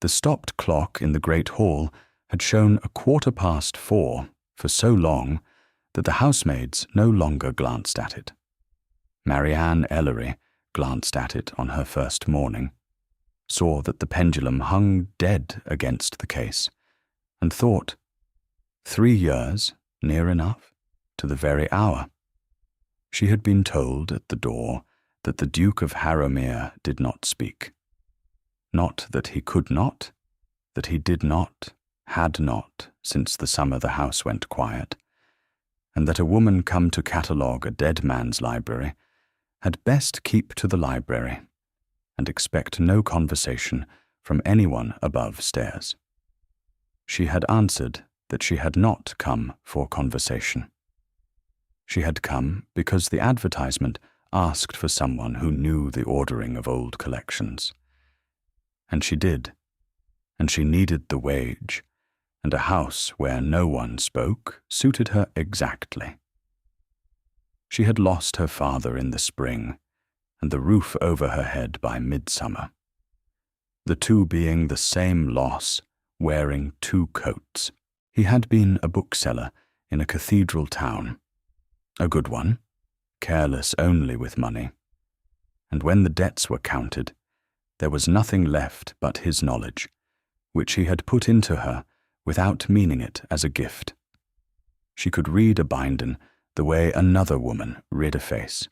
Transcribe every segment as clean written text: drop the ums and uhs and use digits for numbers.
The stopped clock in the great hall had shown 4:15 for so long that the housemaids no longer glanced at it. Marianne Ellery glanced at it on her first morning, saw that the pendulum hung dead against the case, and thought, 3 years, near enough, to the very hour. She had been told at the door that the Duke of Harrowmere did not speak. Not that he could not, that he did not, had not, since the summer the house went quiet, and that a woman come to catalogue a dead man's library had best keep to the library and expect no conversation from anyone above stairs. She had answered that she had not come for conversation. She had come because the advertisement asked for someone who knew the ordering of old collections. And she did, and she needed the wage, and a house where no one spoke suited her exactly. She had lost her father in the spring, and the roof over her head by midsummer, the two being the same loss, wearing 2 coats. He had been a bookseller in a cathedral town, a good one, careless only with money, and when the debts were counted, there was nothing left but his knowledge, which he had put into her without meaning it as a gift. She could read a binden the way another woman read a face.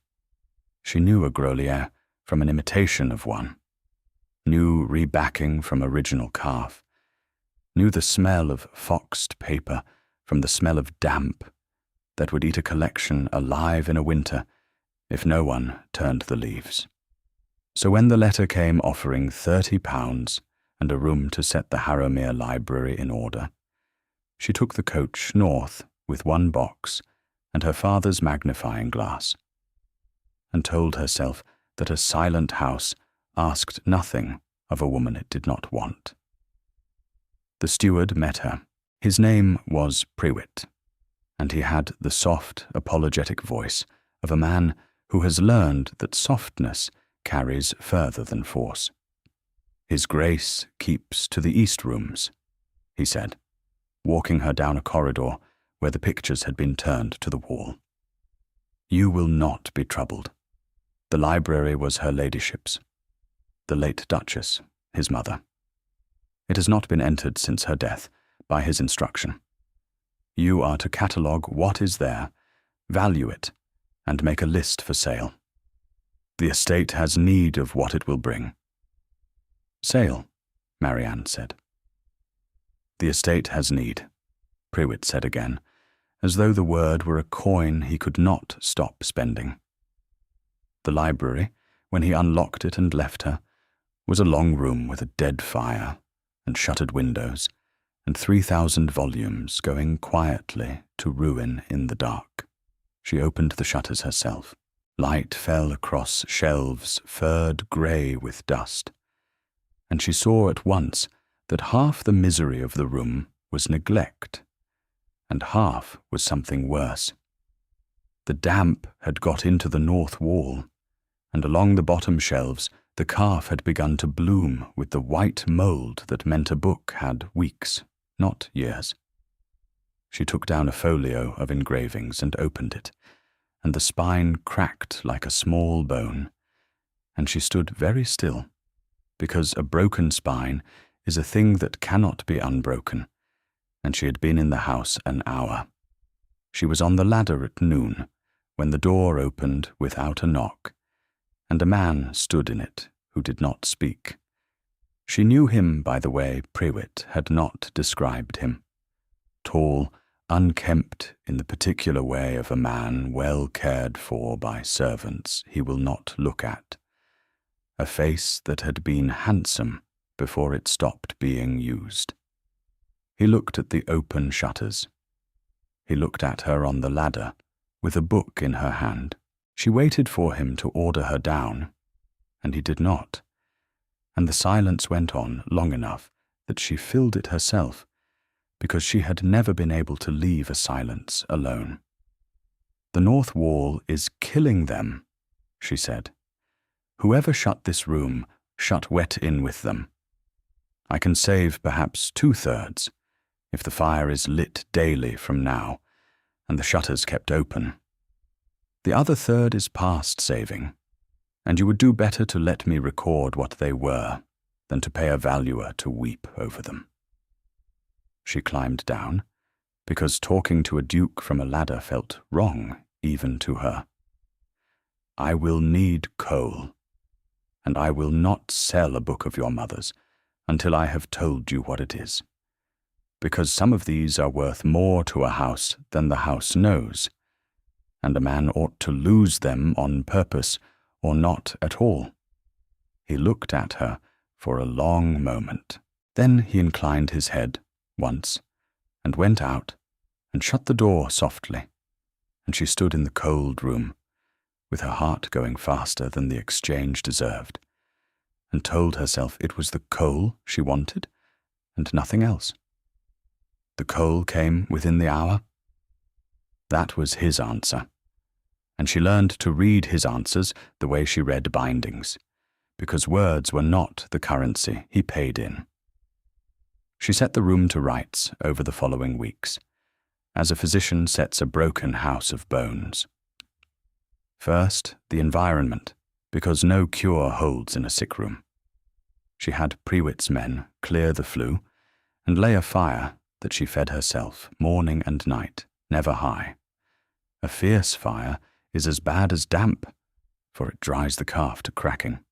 She knew a Grolier from an imitation of one, knew rebacking from original calf, knew the smell of foxed paper from the smell of damp that would eat a collection alive in a winter if no one turned the leaves. So when the letter came offering £30 and a room to set the Harrowmere library in order, she took the coach north with 1 box and her father's magnifying glass, and told herself that a silent house asked nothing of a woman it did not want. The steward met her. His name was Prewitt, and he had the soft, apologetic voice of a man who has learned that softness carries further than force. His Grace keeps to the East Rooms, he said, walking her down a corridor where the pictures had been turned to the wall. You will not be troubled. The library was her ladyship's, the late Duchess, his mother. It has not been entered since her death, by his instruction. You are to catalogue what is there, value it, and make a list for sale. The estate has need of what it will bring. Sale, Marianne said. The estate has need, Prewitt said again, as though the word were a coin he could not stop spending. The library, when he unlocked it and left her, was a long room with a dead fire and shuttered windows, and 3,000 volumes going quietly to ruin in the dark. She opened the shutters herself. Light fell across shelves furred grey with dust, and she saw at once that half the misery of the room was neglect, and half was something worse. The damp had got into the north wall, and along the bottom shelves the calf had begun to bloom with the white mould that meant a book had weeks, not years. She took down a folio of engravings and opened it, and the spine cracked like a small bone, and she stood very still, because a broken spine is a thing that cannot be unbroken, and she had been in the house an hour. She was on the ladder at noon, when the door opened without a knock, and a man stood in it who did not speak. She knew him by the way Prewitt had not described him. Tall, unkempt in the particular way of a man well cared for by servants he will not look at. A face that had been handsome before it stopped being used. He looked at the open shutters. He looked at her on the ladder, with a book in her hand. She waited for him to order her down, and he did not, and the silence went on long enough that she filled it herself, because she had never been able to leave a silence alone. The north wall is killing them, she said. Whoever shut this room, shut wet in with them. I can save perhaps 2/3 if the fire is lit daily from now and the shutters kept open. The other third is past saving, and you would do better to let me record what they were than to pay a valuer to weep over them." She climbed down, because talking to a duke from a ladder felt wrong even to her. "I will need coal, and I will not sell a book of your mother's until I have told you what it is, because some of these are worth more to a house than the house knows, and a man ought to lose them on purpose or not at all." He looked at her for a long moment. Then he inclined his head once and went out and shut the door softly, and she stood in the cold room, with her heart going faster than the exchange deserved, and told herself it was the coal she wanted and nothing else. The coal came within the hour. That was his answer, and she learned to read his answers the way she read bindings, because words were not the currency he paid in. She set the room to rights over the following weeks, as a physician sets a broken house of bones. First, the environment, because no cure holds in a sick room. She had Prewitt's men clear the flue and lay a fire that she fed herself morning and night, never high. A fierce fire is as bad as damp, for it dries the calf to cracking.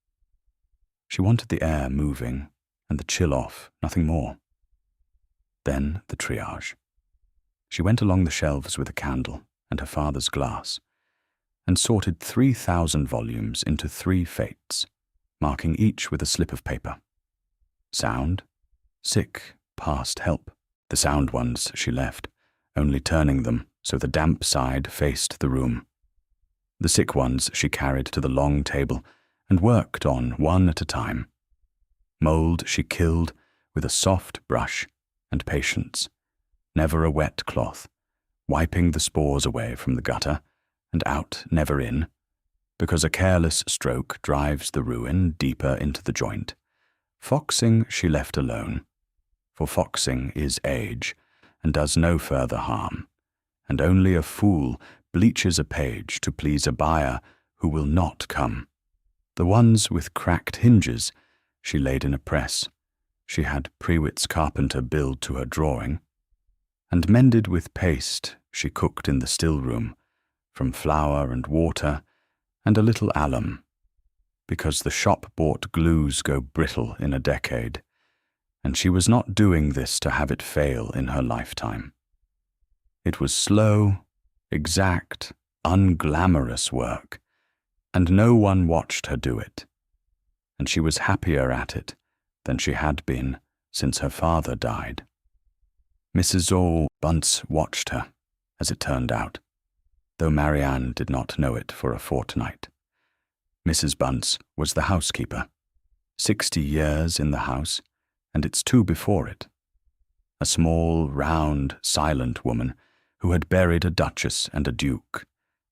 She wanted the air moving and the chill off, nothing more. Then the triage. She went along the shelves with a candle and her father's glass, and sorted 3,000 volumes into 3 fates, marking each with a slip of paper. Sound, sick, past help. The sound ones she left, only turning them so the damp side faced the room. The sick ones she carried to the long table and worked on one at a time. Mold she killed with a soft brush and patience, never a wet cloth, wiping the spores away from the gutter and out, never in, because a careless stroke drives the ruin deeper into the joint. Foxing she left alone, for foxing is age and does no further harm, and only a fool bleaches a page to please a buyer who will not come. The ones with cracked hinges she laid in a press. She had Prewitt's carpenter build to her drawing, and mended with paste she cooked in the still room, from flour and water and a little alum, because the shop-bought glues go brittle in a decade, and she was not doing this to have it fail in her lifetime. It was slow, exact, unglamorous work, and no one watched her do it, and she was happier at it than she had been since her father died. Mrs. Bunce watched her, as it turned out, though Marianne did not know it for a fortnight. Mrs. Bunce was the housekeeper, 60 years in the house, and its 2 before it. A small, round, silent woman who had buried a duchess and a duke,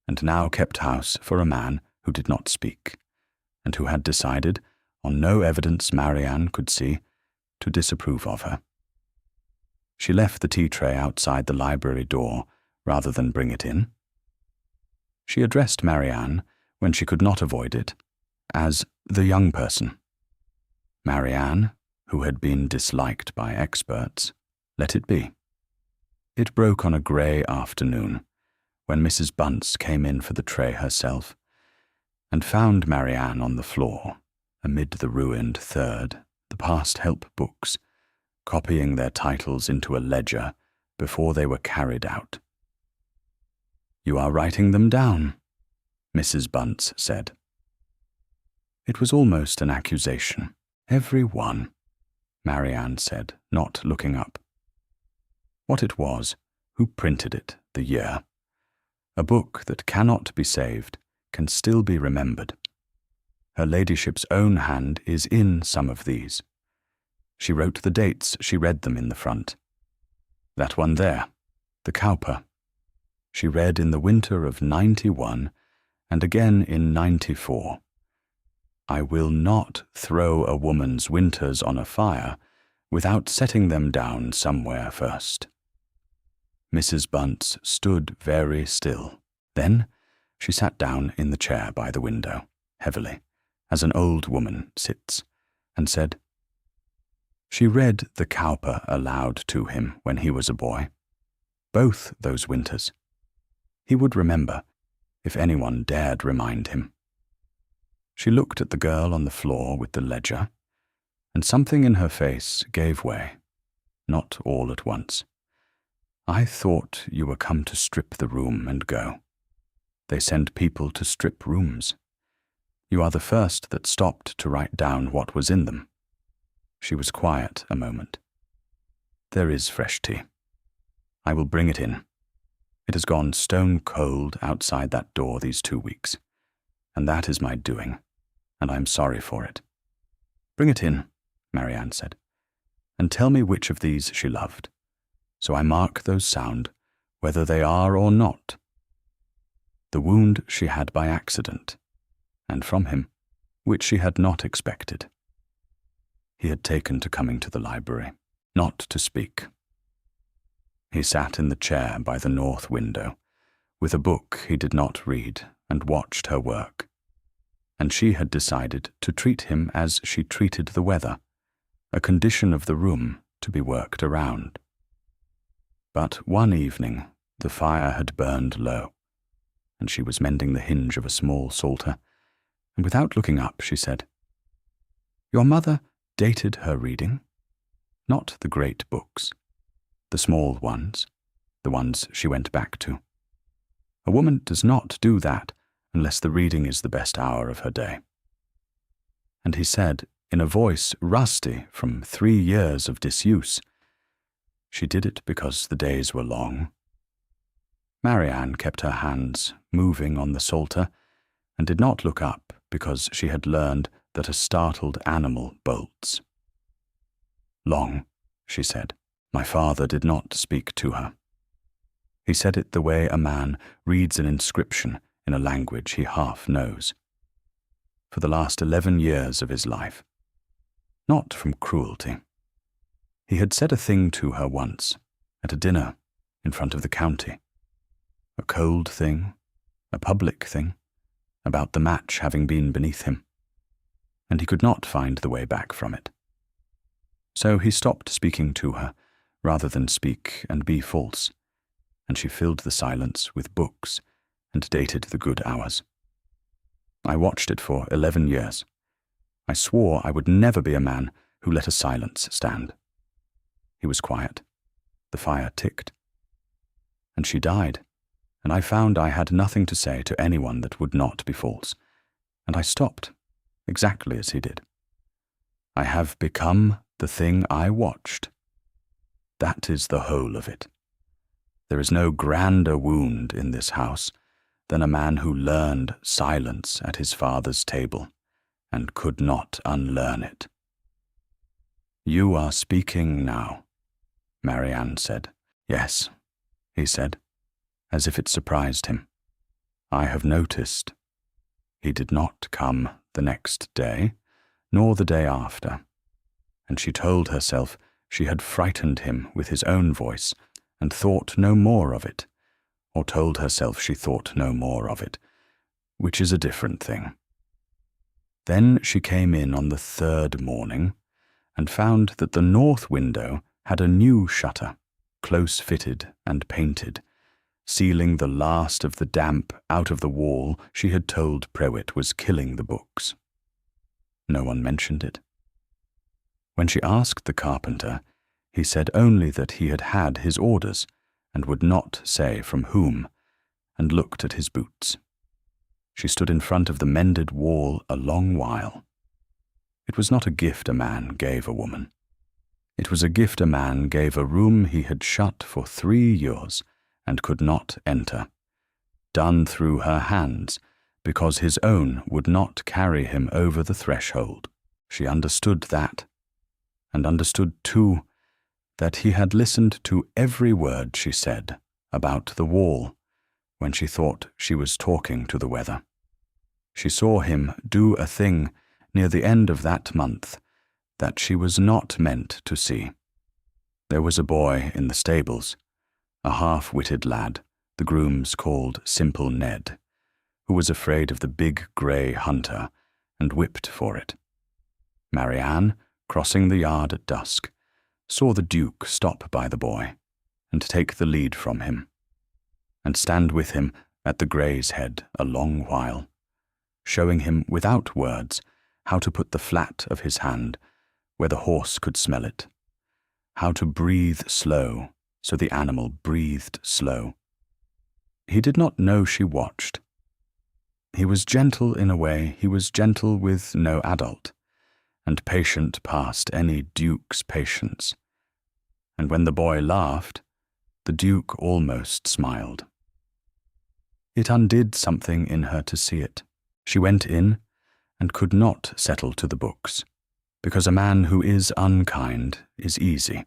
and now kept house for a man who did not speak, and who had decided, on no evidence Marianne could see, to disapprove of her. She left the tea tray outside the library door rather than bring it in. She addressed Marianne, when she could not avoid it, as the young person. Marianne, who had been disliked by experts, let it be. It broke on a grey afternoon, when Mrs. Bunce came in for the tray herself, and found Marianne on the floor, amid the ruined third, the past help books, copying their titles into a ledger before they were carried out. "You are writing them down," Mrs. Bunce said. It was almost an accusation. "Every one," Marianne said, not looking up. What it was, who printed it, the year. A book that cannot be saved can still be remembered. Her ladyship's own hand is in some of these. She wrote the dates, she read them in the front. That one there, the Cowper. She read in the winter of 91 and again in 94. "I will not throw a woman's winters on a fire without setting them down somewhere first. Mrs. Bunce stood very still. Then she sat down in the chair by the window, heavily, as an old woman sits, and said, she read the Cowper aloud to him when he was a boy, both those winters. He would remember, if anyone dared remind him. She looked at the girl on the floor with the ledger, and something in her face gave way, not all at once. I thought you were come to strip the room and go. They send people to strip rooms. You are the first that stopped to write down what was in them. She was quiet a moment. There is fresh tea. I will bring it in. It has gone stone cold outside that door these 2 weeks, and that is my doing, and I am sorry for it. Bring it in, Marianne said, and tell me which of these she loved, so I mark those sound, whether they are or not. The wound she had by accident, and from him, which she had not expected. He had taken to coming to the library, not to speak. He sat in the chair by the north window, with a book he did not read, and watched her work. And she had decided to treat him as she treated the weather, a condition of the room to be worked around. But one evening the fire had burned low, and she was mending the hinge of a small salter, and without looking up she said, Your mother dated her reading, not the great books, the small ones, the ones she went back to. A woman does not do that unless the reading is the best hour of her day. And he said, in a voice rusty from 3 years of disuse, she did it because the days were long. Marianne kept her hands moving on the salter and did not look up because she had learned that a startled animal bolts. Long, she said. My father did not speak to her. He said it the way a man reads an inscription in a language he half knows. For the last 11 years of his life. Not from cruelty. He had said a thing to her once, at a dinner, in front of the county. A cold thing, a public thing, about the match having been beneath him. And he could not find the way back from it. So he stopped speaking to her, rather than speak and be false, and she filled the silence with books and dated the good hours. I watched it for 11 years. I swore I would never be a man who let a silence stand. He was quiet. The fire ticked. And she died, and I found I had nothing to say to anyone that would not be false, and I stopped, exactly as he did. I have become the thing I watched. That is the whole of it. There is no grander wound in this house than a man who learned silence at his father's table and could not unlearn it. You are speaking now, Marianne said. Yes, he said, as if it surprised him. I have noticed. He did not come the next day, nor the day after, and she told herself she had frightened him with his own voice and thought no more of it, or told herself she thought no more of it, which is a different thing. Then she came in on the 3rd morning and found that the north window had a new shutter, close-fitted and painted, sealing the last of the damp out of the wall she had told Prewitt was killing the books. No one mentioned it. When she asked the carpenter, he said only that he had had his orders and would not say from whom, and looked at his boots. She stood in front of the mended wall a long while. It was not a gift a man gave a woman. It was a gift a man gave a room he had shut for 3 years and could not enter, done through her hands, because his own would not carry him over the threshold. She understood that, and understood, too, that he had listened to every word she said about the wall when she thought she was talking to the weather. She saw him do a thing near the end of that month that she was not meant to see. There was a boy in the stables, a half-witted lad the grooms called Simple Ned, who was afraid of the big grey hunter and whipped for it. Marianne, crossing the yard at dusk, saw the Duke stop by the boy and take the lead from him, and stand with him at the grey's head a long while, showing him without words how to put the flat of his hand where the horse could smell it, how to breathe slow so the animal breathed slow. He did not know she watched. He was gentle in a way he was gentle with no adult, and patient past any duke's patience. And when the boy laughed, the Duke almost smiled. It undid something in her to see it. She went in and could not settle to the books, because a man who is unkind is easy,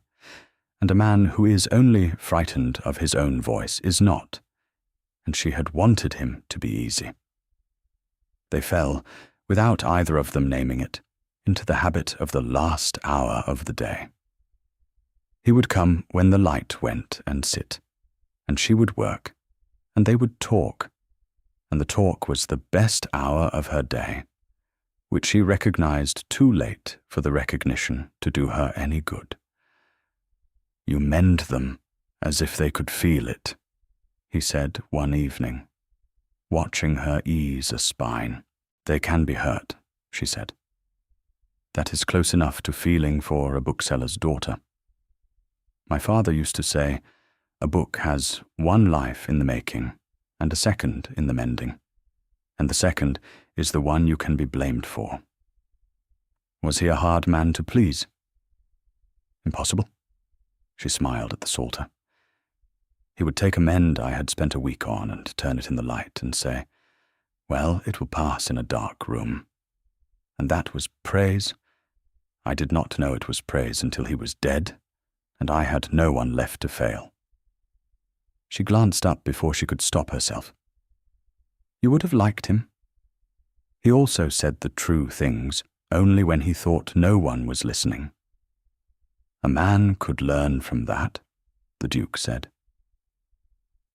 and a man who is only frightened of his own voice is not, and she had wanted him to be easy. They fell, without either of them naming it, into the habit of the last hour of the day. He would come when the light went and sit, and she would work, and they would talk, and the talk was the best hour of her day, which she recognized too late for the recognition to do her any good. "You mend them as if they could feel it," he said one evening, watching her ease a spine. "They can be hurt," she said. "That is close enough to feeling for a bookseller's daughter. My father used to say, a book has one life in the making and a second in the mending, and the second is the one you can be blamed for." Was he a hard man to please? Impossible. She smiled at the Psalter. He would take a mend I had spent a week on and turn it in the light and say, "Well, it will pass in a dark room." And that was praise. I did not know it was praise until he was dead, and I had no one left to fail. She glanced up before she could stop herself. "You would have liked him." He also said the true things, only when he thought no one was listening. "A man could learn from that," the Duke said.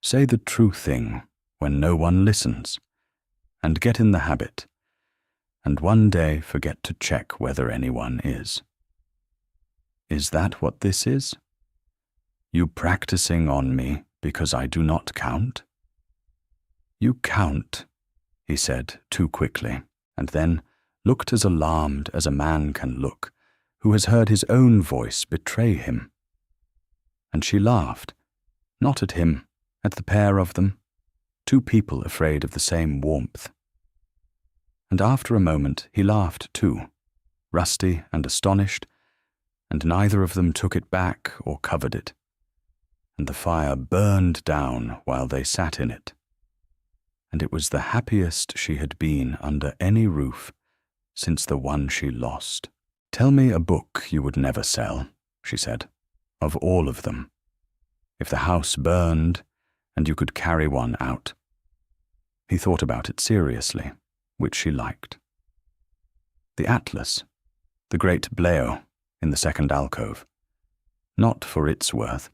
"Say the true thing when no one listens, and get in the habit, and one day forget to check whether anyone is. Is that what this is? You practicing on me because I do not count?" "You count," he said too quickly, and then looked as alarmed as a man can look who has heard his own voice betray him. And she laughed, not at him, at the pair of them, two people afraid of the same warmth. And after a moment he laughed too, rusty and astonished, and neither of them took it back or covered it, and the fire burned down while they sat in it. And it was the happiest she had been under any roof since the one she lost. "Tell me a book you would never sell," she said, "of all of them. If the house burned and you could carry one out." He thought about it seriously, which she liked. "The Atlas, the great Bleo in the second alcove. Not for its worth.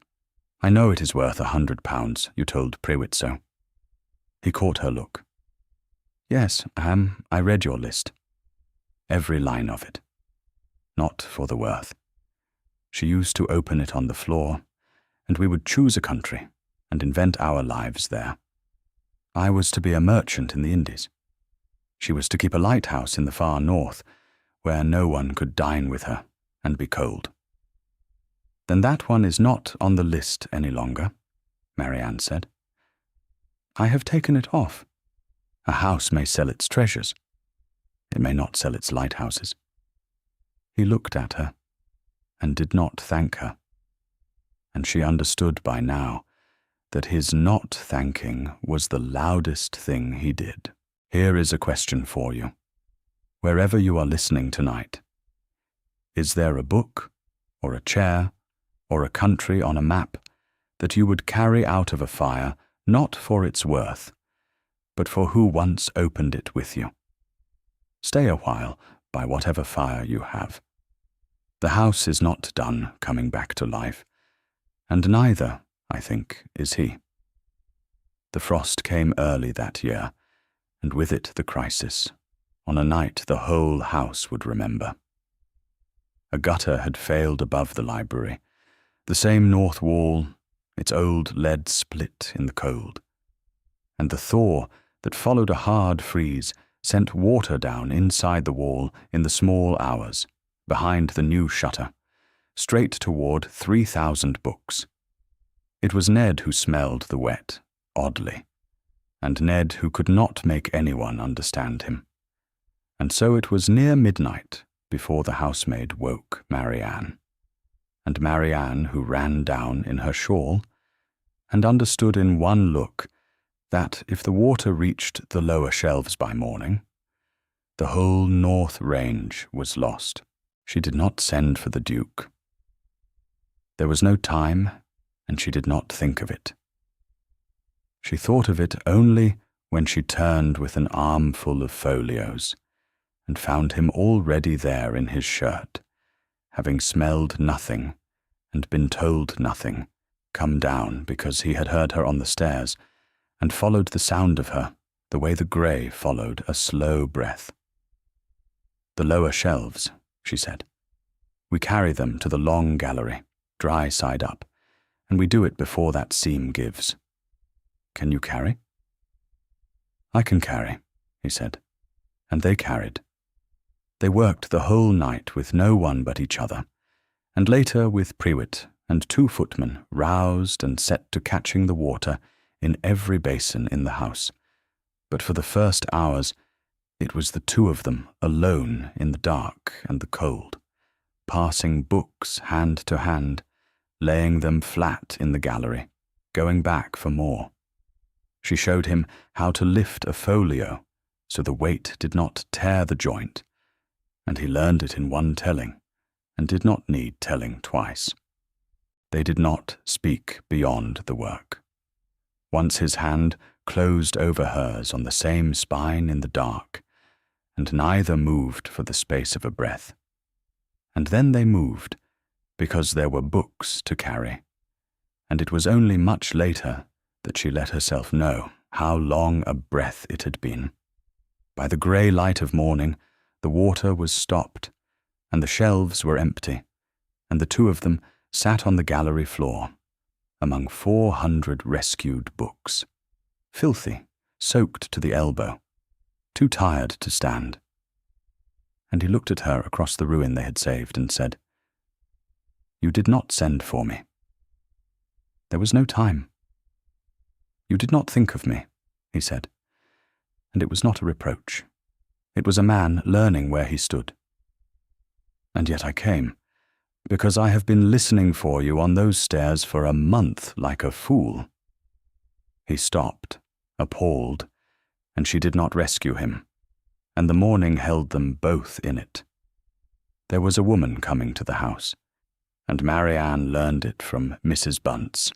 I know it is worth £100, you told Prewitt so." He caught her look. "Yes, I read your list. Every line of it. Not for the worth. She used to open it on the floor, and we would choose a country and invent our lives there. I was to be a merchant in the Indies. She was to keep a lighthouse in the far north, where no one could dine with her and be cold." "Then that one is not on the list any longer," Marianne said. "I have taken it off. A house may sell its treasures. It may not sell its lighthouses." He looked at her and did not thank her, and she understood by now that his not thanking was the loudest thing he did. "Here is a question for you, wherever you are listening tonight. Is there a book, or a chair, or a country on a map that you would carry out of a fire not for its worth, but for who once opened it with you? Stay a while by whatever fire you have." The house is not done coming back to life, and neither, I think, is he. The frost came early that year, and with it the crisis, on a night the whole house would remember. A gutter had failed above the library, the same north wall, its old lead split in the cold, and the thaw that followed a hard freeze sent water down inside the wall in the small hours, behind the new shutter, straight toward 3,000 books. It was Ned who smelled the wet, oddly, and Ned who could not make anyone understand him. And so it was near midnight before the housemaid woke Marianne, and Marianne who ran down in her shawl and understood in one look that if the water reached the lower shelves by morning, the whole North Range was lost. She did not send for the Duke. There was no time, and she did not think of it. She thought of it only when she turned with an armful of folios and found him already there in his shirt, having smelled nothing and been told nothing, come down because he had heard her on the stairs and followed the sound of her the way the grey followed a slow breath. "The lower shelves," she said. "We carry them to the long gallery, dry side up, and we do it before that seam gives. Can you carry?" "I can carry," he said, and they carried. They worked the whole night with no one but each other, and later with Prewitt and 2 footmen roused and set to catching the water in every basin in the house. But for the first hours, it was the 2 of them alone in the dark and the cold, passing books hand to hand, laying them flat in the gallery, going back for more. She showed him how to lift a folio so the weight did not tear the joint, and he learned it in one telling and did not need telling twice. They did not speak beyond the work. Once his hand closed over hers on the same spine in the dark, and neither moved for the space of a breath. And then they moved, because there were books to carry, and it was only much later that she let herself know how long a breath it had been. By the grey light of morning, the water was stopped, and the shelves were empty, and the 2 of them sat on the gallery floor, among 400 rescued books, filthy, soaked to the elbow, too tired to stand. And he looked at her across the ruin they had saved and said, "You did not send for me. There was no time. You did not think of me," he said, and it was not a reproach. It was a man learning where he stood. "And yet I came, because I have been listening for you on those stairs for a month like a fool." He stopped, appalled, and she did not rescue him, and the morning held them both in it. There was a woman coming to the house, and Marianne learned it from Mrs. Bunce,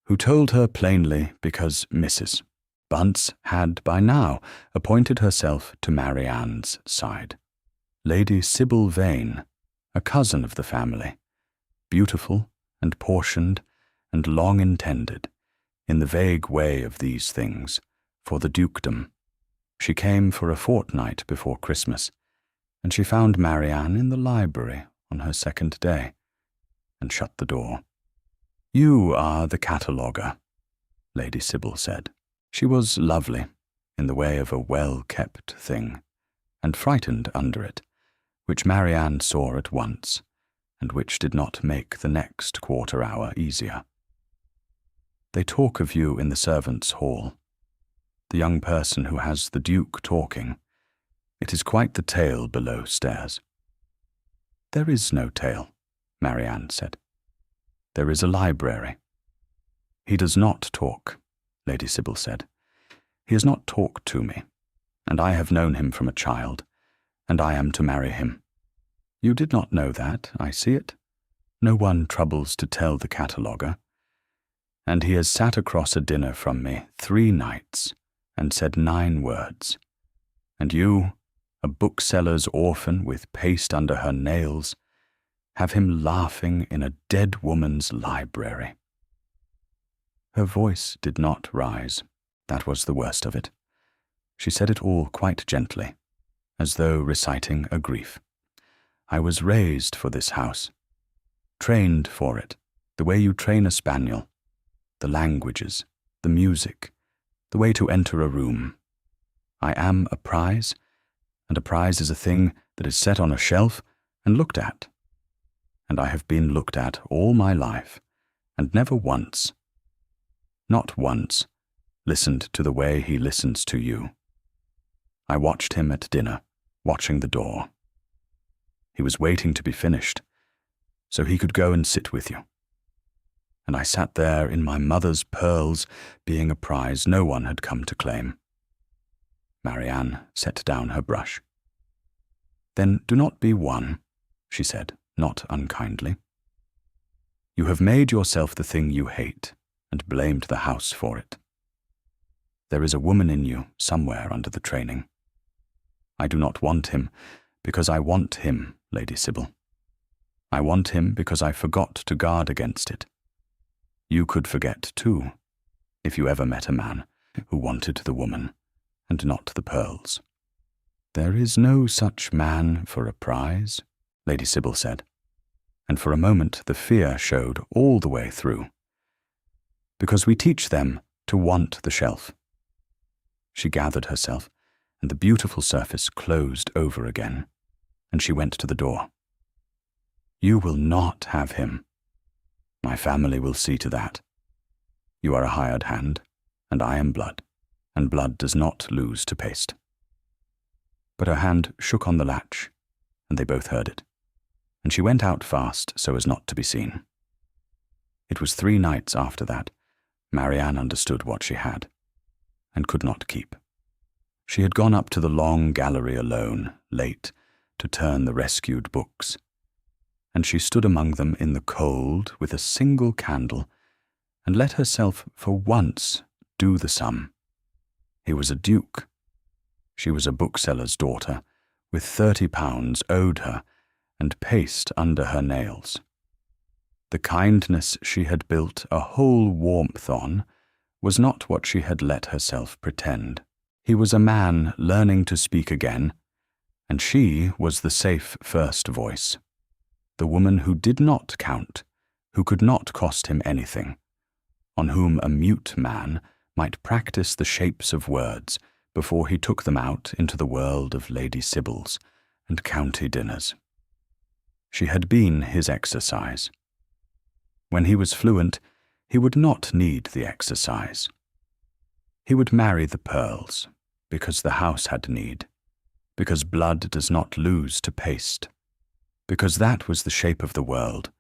who told her plainly because Mrs. Bunce had by now appointed herself to Marianne's side. Lady Sybil Vane, a cousin of the family, beautiful and portioned and long intended, in the vague way of these things, for the dukedom. She came for a fortnight before Christmas, and she found Marianne in the library on her second day, and shut the door. "You are the cataloguer," Lady Sybil said. She was lovely, in the way of a well-kept thing, and frightened under it, which Marianne saw at once, and which did not make the next quarter hour easier. "They talk of you in the servants' hall. The young person who has the Duke talking. It is quite the tale below stairs." "There is no tale," Marianne said. "There is a library." "He does not talk," Lady Sybil said. "He has not talked to me, and I have known him from a child, and I am to marry him. You did not know that, I see it. No one troubles to tell the cataloguer. And he has sat across a dinner from me 3 nights, and said 9 words. And you, a bookseller's orphan with paste under her nails, have him laughing in a dead woman's library. Her voice did not rise. That was the worst of it. She said it all quite gently, as though reciting a grief. I was raised for this house, trained for it, the way you train a spaniel, the languages, the music, the way to enter a room. I am a prize, and a prize is a thing that is set on a shelf and looked at. And I have been looked at all my life, and never once, not once, listened to the way he listens to you. I watched him at dinner, watching the door. He was waiting to be finished, so he could go and sit with you. And I sat there in my mother's pearls, being a prize no one had come to claim. Marianne set down her brush. Then do not be one, she said, not unkindly. You have made yourself the thing you hate, and blamed the house for it. There is a woman in you somewhere under the training. I do not want him because I want him, Lady Sybil. I want him because I forgot to guard against it. You could forget too, if you ever met a man who wanted the woman and not the pearls. There is no such man for a prize, Lady Sybil said, and for a moment the fear showed all the way through. Because we teach them to want the shelf. She gathered herself, and the beautiful surface closed over again, and she went to the door. You will not have him. My family will see to that. You are a hired hand, and I am blood, and blood does not lose to paste. But her hand shook on the latch, and they both heard it, and she went out fast so as not to be seen. It was 3 nights after that Marianne understood what she had, and could not keep. She had gone up to the long gallery alone, late, to turn the rescued books, and she stood among them in the cold with a single candle, and let herself for once do the sum. He was a duke. She was a bookseller's daughter, with £30 owed her, and paste under her nails. The kindness she had built a whole warmth on was not what she had let herself pretend. He was a man learning to speak again, and she was the safe first voice, the woman who did not count, who could not cost him anything, on whom a mute man might practice the shapes of words before he took them out into the world of Lady Sybil's and county dinners. She had been his exercise. When he was fluent, he would not need the exercise. He would marry the pearls, because the house had need, because blood does not lose to paste, because that was the shape of the world,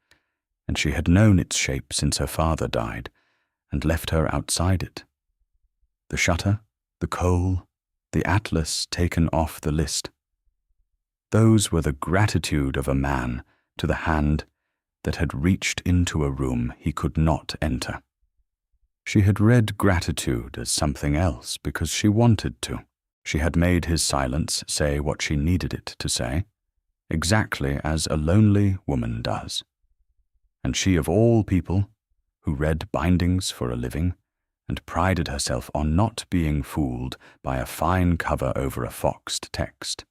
and she had known its shape since her father died, and left her outside it. The shutter, the coal, the atlas taken off the list. Those were the gratitude of a man to the hand that had reached into a room he could not enter. She had read gratitude as something else because she wanted to. She had made his silence say what she needed it to say, exactly as a lonely woman does. And she of all people, who read bindings for a living, and prided herself on not being fooled by a fine cover over a foxed text,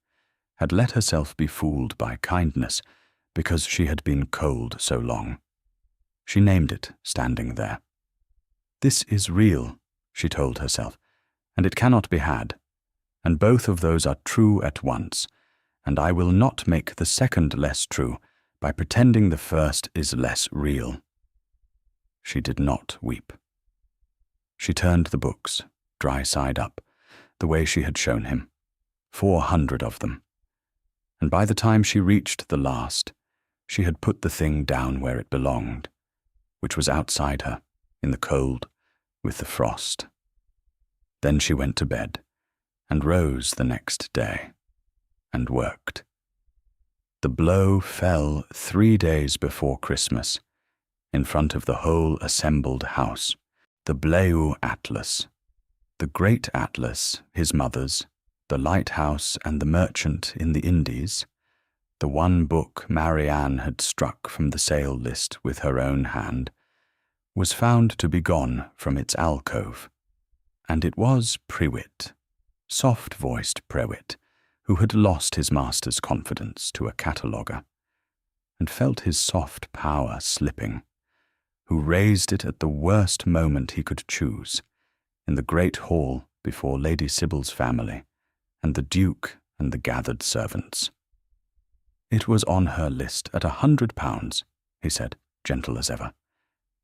had let herself be fooled by kindness because she had been cold so long. She named it, standing there. This is real, she told herself, and it cannot be had, and both of those are true at once, and I will not make the second less true by pretending the first is less real. She did not weep. She turned the books, dry side up, the way she had shown him, 400 of them, and by the time she reached the last, she had put the thing down where it belonged, which was outside her, in the cold, with the frost. Then she went to bed, and rose the next day, and worked. The blow fell 3 days before Christmas, in front of the whole assembled house, the Bleu Atlas, the great Atlas, his mother's, the lighthouse and the merchant in the Indies, The one book Marianne had struck from the sale list with her own hand was found to be gone from its alcove, and it was Prewitt, soft-voiced Prewitt, who had lost his master's confidence to a cataloguer, and felt his soft power slipping, who raised it at the worst moment he could choose, in the great hall before Lady Sybil's family, and the Duke and the gathered servants. It was on her list at £100, he said, gentle as ever,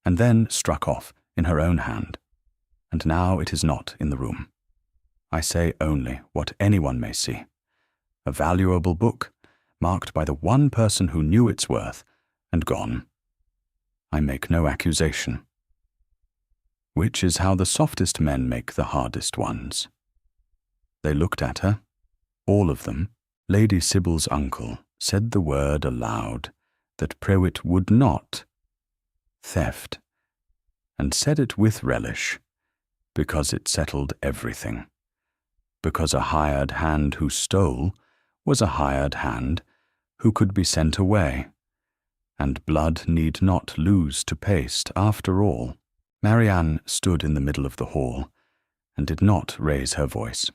and then struck off in her own hand, and now it is not in the room. I say only what anyone may see. A valuable book, marked by the one person who knew its worth, and gone. I make no accusation. Which is how the softest men make the hardest ones. They looked at her, all of them. Lady Sybil's uncle said the word aloud that Prewitt would not. Theft. And said it with relish, because it settled everything. Because a hired hand who stole was a hired hand who could be sent away, and blood need not lose to paste after all. Marianne stood in the middle of the hall and did not raise her voice,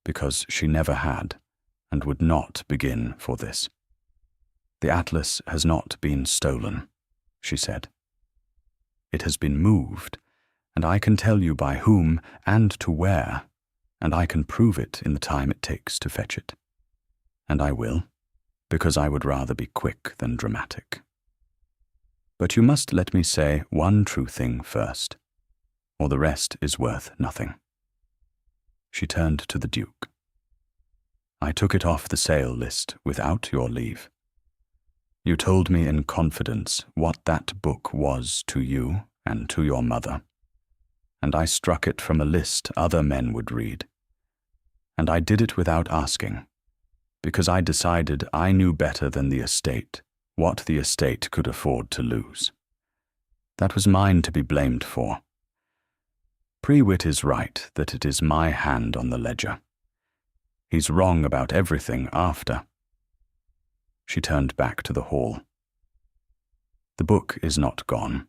because she never had, and would not begin for this. The atlas has not been stolen, she said. It has been moved, and I can tell you by whom and to where, and I can prove it in the time it takes to fetch it. And I will, because I would rather be quick than dramatic. But you must let me say one true thing first, or the rest is worth nothing. She turned to the Duke. I took it off the sale list without your leave. You told me in confidence what that book was to you and to your mother, and I struck it from a list other men would read. And I did it without asking, because I decided I knew better than the estate what the estate could afford to lose. That was mine to be blamed for. Prewitt is right that it is my hand on the ledger. He's wrong about everything after. She turned back to the hall. The book is not gone.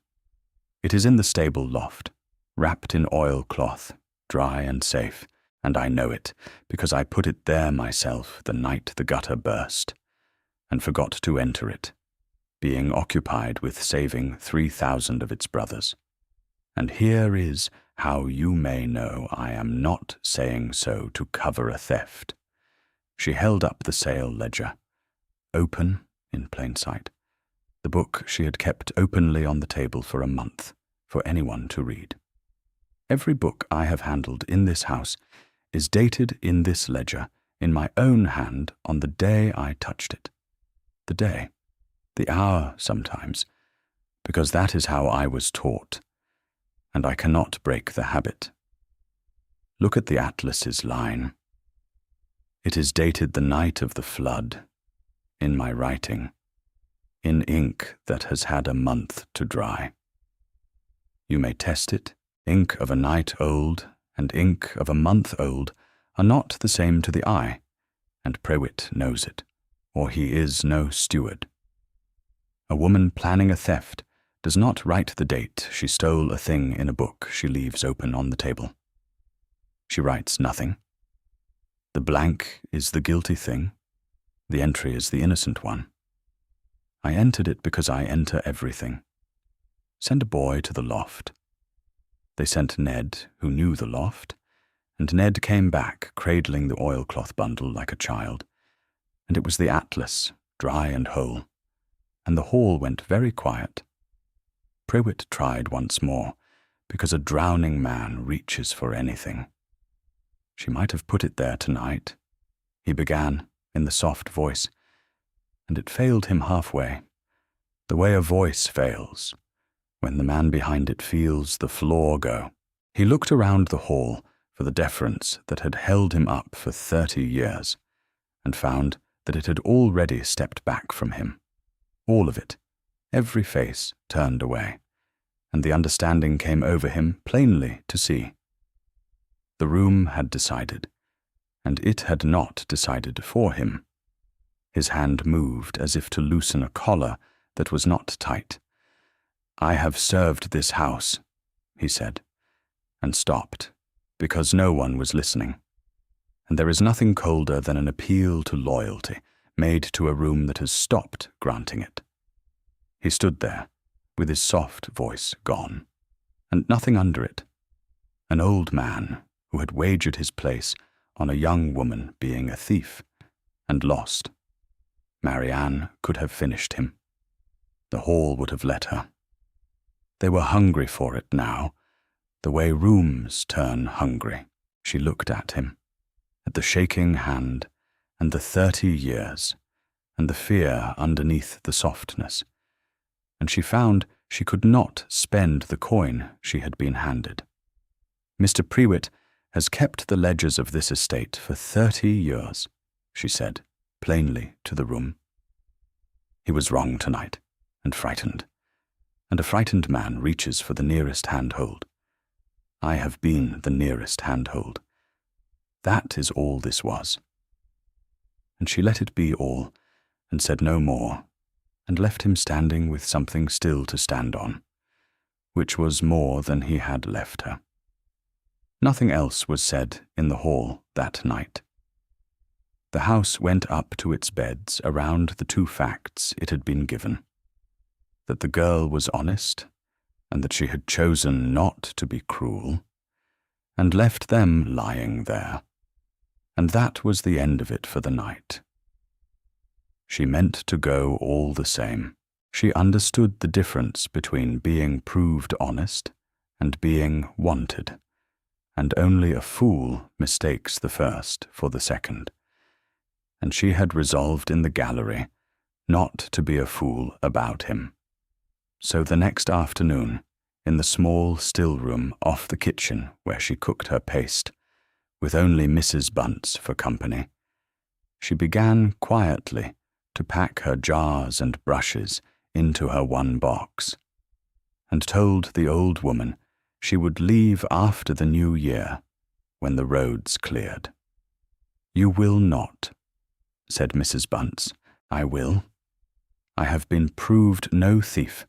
It is in the stable loft, wrapped in oilcloth, dry and safe, and I know it, because I put it there myself the night the gutter burst, and forgot to enter it, being occupied with saving 3,000 of its brothers. And here is how you may know I am not saying so to cover a theft. She held up the sale ledger, open in plain sight, the book she had kept openly on the table for a month, for anyone to read. Every book I have handled in this house is dated in this ledger, in my own hand on the day I touched it. The day, the hour sometimes, because that is how I was taught, and I cannot break the habit. Look at the atlas's line. It is dated the night of the flood, in my writing, in ink that has had a month to dry. You may test it. Ink of a night old and ink of a month old are not the same to the eye, and Prewitt knows it, or he is no steward. A woman planning a theft does not write the date she stole a thing in a book she leaves open on the table. She writes nothing. The blank is the guilty thing. The entry is the innocent one. I entered it because I enter everything. Send a boy to the loft. They sent Ned, who knew the loft, and Ned came back cradling the oilcloth bundle like a child, and it was the atlas, dry and whole, and the hall went very quiet. Prewitt tried once more, because a drowning man reaches for anything. She might have put it there tonight, he began, in the soft voice, and it failed him halfway, the way a voice fails, when the man behind it feels the floor go. He looked around the hall for the deference that had held him up for 30 years, and found that it had already stepped back from him. All of it, every face turned away, and the understanding came over him plainly to see. The room had decided, and it had not decided for him. His hand moved as if to loosen a collar that was not tight. "I have served this house," he said, and stopped, because no one was listening. And there is nothing colder than an appeal to loyalty made to a room that has stopped granting it. He stood there, with his soft voice gone, and nothing under it. An old man who had wagered his place on a young woman being a thief, and lost. Marianne could have finished him. The hall would have let her. They were hungry for it now, the way rooms turn hungry. She looked at him, at the shaking hand, and the 30 years, and the fear underneath the softness, and she found she could not spend the coin she had been handed. "Mr. Prewitt has kept the ledgers of this estate for 30 years, she said, plainly to the room. He was wrong tonight, and frightened, and a frightened man reaches for the nearest handhold. I have been the nearest handhold. That is all this was." And she let it be all, and said no more, and left him standing with something still to stand on, which was more than he had left her. Nothing else was said in the hall that night. The house went up to its beds around the two facts it had been given: that the girl was honest, and that she had chosen not to be cruel, and left them lying there, and that was the end of it for the night. She meant to go all the same. She understood the difference between being proved honest and being wanted, and only a fool mistakes the first for the second. And she had resolved in the gallery not to be a fool about him. So the next afternoon, in the small still room off the kitchen where she cooked her paste, with only Mrs. Bunce for company, she began quietly to pack her jars and brushes into her one box, and told the old woman she would leave after the new year, when the roads cleared. "You will not," said Mrs. Bunce. "I will. I have been proved no thief.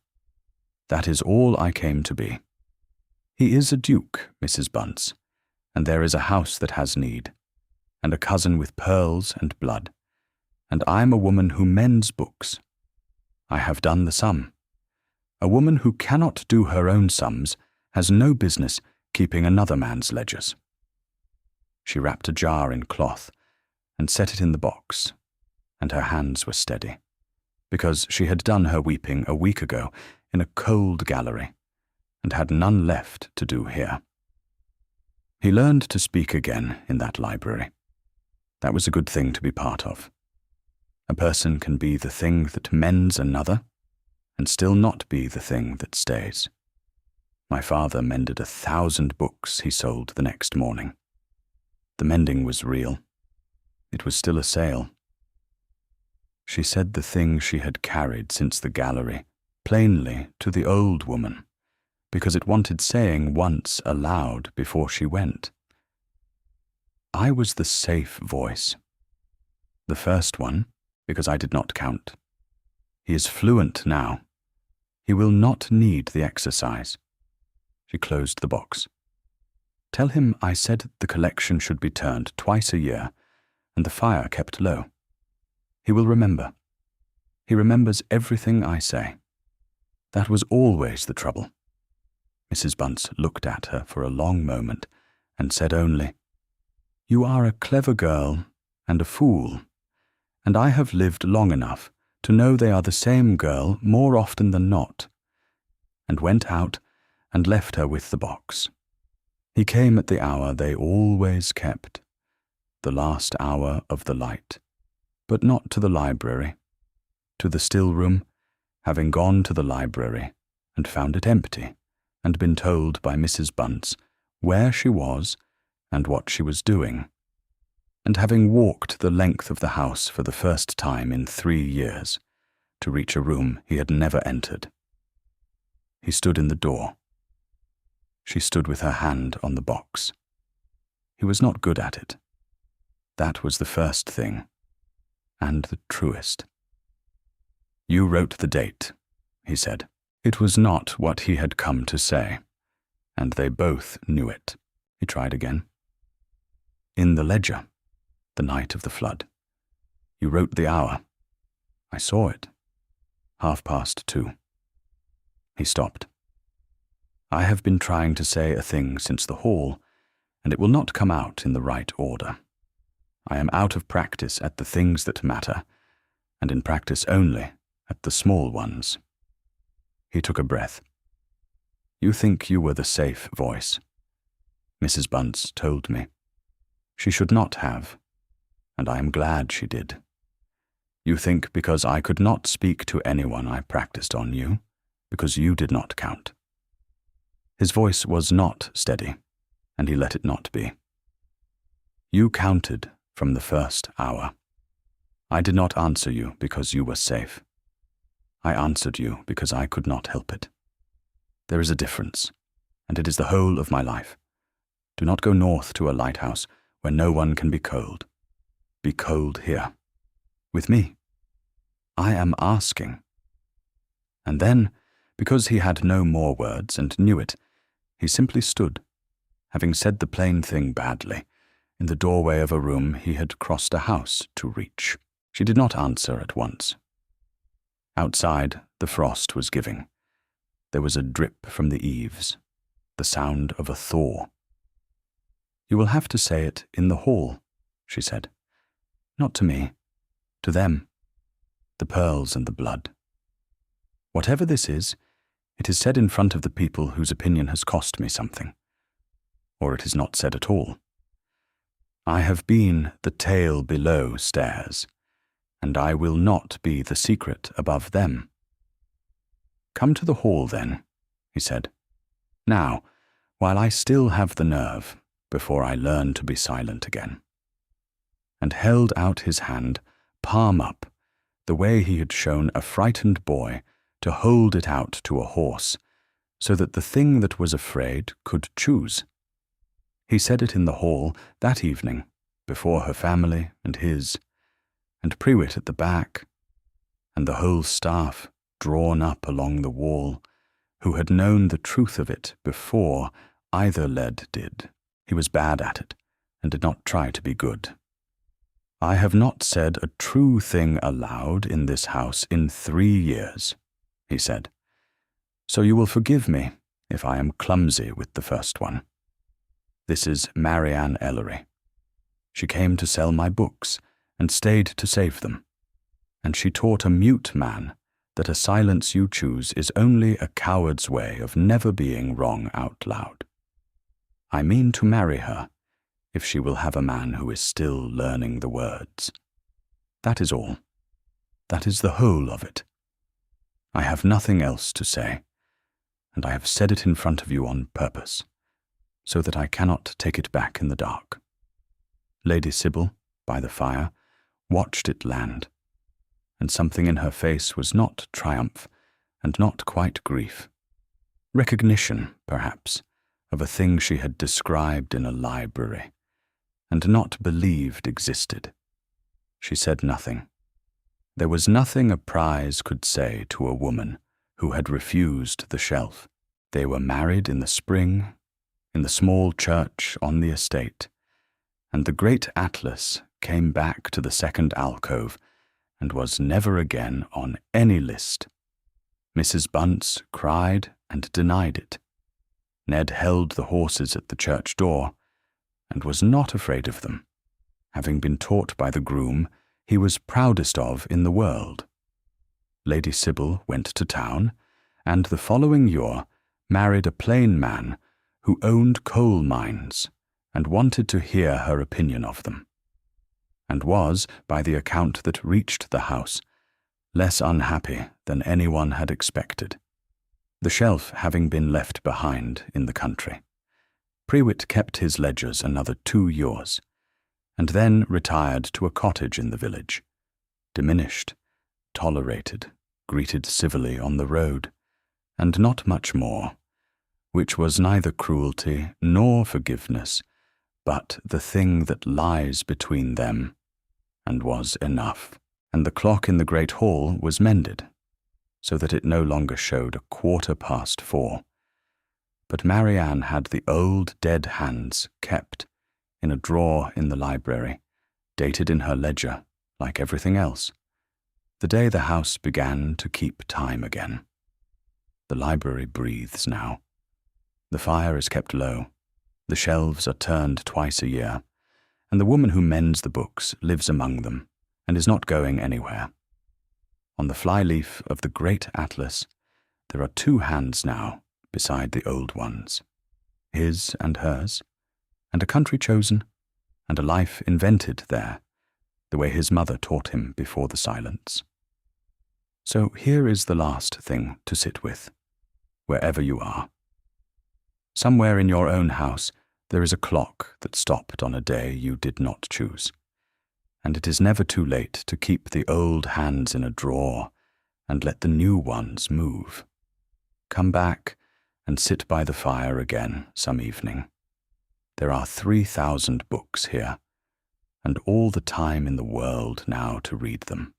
That is all I came to be. He is a duke, Mrs. Bunce, and there is a house that has need, and a cousin with pearls and blood, and I am a woman who mends books. I have done the sum. A woman who cannot do her own sums has no business keeping another man's ledgers." She wrapped a jar in cloth and set it in the box, and her hands were steady, because she had done her weeping a week ago in a cold gallery, and had none left to do here. He learned to speak again in that library. That was a good thing to be part of. A person can be the thing that mends another, and still not be the thing that stays. My father mended 1,000 books he sold the next morning. The mending was real. It was still a sale. She said the thing she had carried since the gallery plainly to the old woman, because it wanted saying once aloud before she went. I was the safe voice. The first one, because I did not count. He is fluent now. He will not need the exercise. She closed the box. Tell him I said the collection should be turned twice a year, and the fire kept low. He will remember. He remembers everything I say. That was always the trouble. Mrs. Bunce looked at her for a long moment and said only, "You are a clever girl and a fool, and I have lived long enough to know they are the same girl more often than not," and went out and left her with the box. He came at the hour they always kept, the last hour of the light, but not to the library, to the still room, having gone to the library and found it empty, and been told by Mrs. Bunce where she was and what she was doing, and having walked the length of the house for the first time in 3 years, to reach a room he had never entered. He stood in the door. She stood with her hand on the box. He was not good at it. That was the first thing. and the truest. "You wrote the date," he said. It was not what he had come to say, and they both knew it. He tried again. "In the ledger, the night of the flood. You wrote the hour. I saw it. 2:30. He stopped. "I have been trying to say a thing since the hall, and it will not come out in the right order. I am out of practice at the things that matter, and in practice only at the small ones." He took a breath. "You think you were the safe voice. Mrs. Bunce told me. She should not have, and I am glad she did. You think because I could not speak to anyone I practiced on you, because you did not count." His voice was not steady, and he let it not be. "You counted from the first hour. I did not answer you because you were safe. I answered you because I could not help it. There is a difference, and it is the whole of my life. Do not go north to a lighthouse where no one can be cold. Be cold here, with me. I am asking." And then, because he had no more words and knew it, he simply stood, having said the plain thing badly, in the doorway of a room he had crossed a house to reach. She did not answer at once. Outside, the frost was giving. There was a drip from the eaves, the sound of a thaw. "You will have to say it in the hall," she said. "Not to me, to them, the pearls and the blood. Whatever this is, it is said in front of the people whose opinion has cost me something. Or it is not said at all. I have been the tale below stairs, and I will not be the secret above them." "Come to the hall, then," he said. "Now, while I still have the nerve, before I learn to be silent again." And held out his hand, palm up, the way he had shown a frightened boy to hold it out to a horse, so that the thing that was afraid could choose. He said it in the hall that evening, before her family and his, and Prewitt at the back, and the whole staff drawn up along the wall, who had known the truth of it before either led did. He was bad at it, and did not try to be good. "I have not said a true thing aloud in this house in 3 years, he said. "So you will forgive me if I am clumsy with the first one. This is Marianne Ellery. She came to sell my books, and stayed to save them. And she taught a mute man that a silence you choose is only a coward's way of never being wrong out loud. I mean to marry her, if she will have a man who is still learning the words. That is all. That is the whole of it. I have nothing else to say, and I have said it in front of you on purpose, so that I cannot take it back in the dark." Lady Sybil, by the fire, watched it land, and something in her face was not triumph, and not quite grief. Recognition, perhaps, of a thing she had described in a library, and not believed existed. She said nothing. There was nothing a prize could say to a woman who had refused the shelf. They were married in the spring, in the small church on the estate, and the great atlas came back to the second alcove and was never again on any list. Mrs. Bunce cried and denied it. Ned held the horses at the church door, and was not afraid of them, having been taught by the groom he was proudest of in the world. Lady Sybil went to town, and the following year married a plain man who owned coal mines, and wanted to hear her opinion of them, and was, by the account that reached the house, less unhappy than anyone had expected, the shelf having been left behind in the country. Prewitt kept his ledgers another 2 years, and then retired to a cottage in the village, diminished, tolerated, greeted civilly on the road, and not much more, which was neither cruelty nor forgiveness, but the thing that lies between them, and was enough. and the clock in the great hall was mended, so that it no longer showed 4:15. But Marianne had the old dead hands kept in a drawer in the library, dated in her ledger, like everything else, the day the house began to keep time again. The library breathes now. The fire is kept low, the shelves are turned twice a year, and the woman who mends the books lives among them and is not going anywhere. On the flyleaf of the great atlas, there are 2 hands now beside the old ones, his and hers, and a country chosen, and a life invented there, the way his mother taught him before the silence. So here is the last thing to sit with, wherever you are. Somewhere in your own house there is a clock that stopped on a day you did not choose, and it is never too late to keep the old hands in a drawer and let the new ones move. Come back and sit by the fire again some evening. There are 3,000 books here, and all the time in the world now to read them.